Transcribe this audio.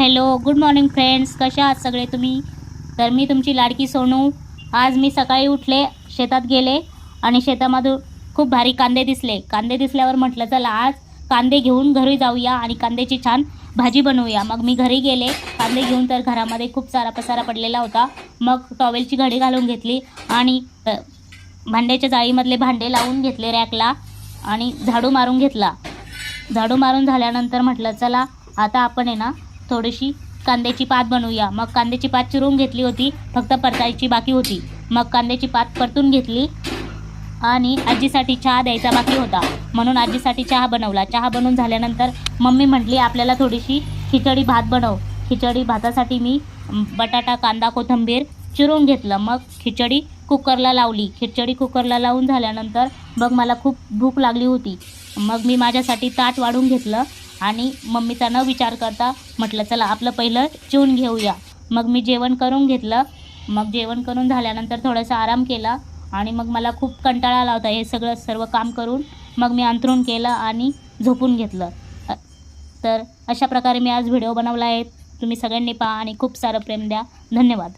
Hello, good morning friends. कशा आहात सगळे तुम्ही? तर मी तुमची लाडकी सोनू. आज मी सकाळी उठले, शेतात गेले आणि शेतामधून खूप भारी कांदे दिसले. कांदे दिसल्यावर म्हटलं चला आज कांदे घेऊन घरी जाऊया आणि कांद्याची छान भाजी बनवूया. मग मी घरी गेले कांदे घेऊन, तर घरामध्ये खूप सारा पसारा पडलेला होता. मग टॉवेलची घडी घालून घेतली आणि भांड्याच्या जाळीमधले भांडे लावून घेतले रॅकला आणि झाडू मारून घेतला. झाडू मारून झाल्यानंतर म्हटलं चला आता आपण आहे ना थोडीशी कांद्याची पात बनवूया. मग कांद्याची पात चिरून घेतली होती, फक्त परतायची बाकी होती. मग कांद्याची पात परतून घेतली आणि आजीसाठी चहा द्यायचा बाकी होता, म्हणून आजीसाठी चहा बनवला. चहा बनवून झाल्यानंतर मम्मी म्हटली आपल्याला थोडीशी खिचडी भात बनव. खिचडी भातासाठी मी बटाटा, कांदा, कोथिंबीर चिरून घेतलं. मग खिचडी कुकरला लावली. खिचडी कुकरला लावून झाल्यानंतर मग मला खूप भूक लागली होती. मग मी माझ्यासाठी ताट वाढून घेतलं आणि मम्मीचा न विचार करता म्हटलं चला आपलं पहिलं जेवून घेऊया. मग मी जेवण करून घेतलं. मग जेवण करून झाल्यानंतर थोडासा आराम केला आणि मग मला खूप कंटाळा आला होता हे सर्व काम करून. मग मी अंथरूण केलं आणि झोपून घेतलं. तर अशा प्रकारे मी आज व्हिडिओ बनवला आहे. तुम्ही सगळ्यांनी पहा आणि खूप सारं प्रेम द्या. धन्यवाद.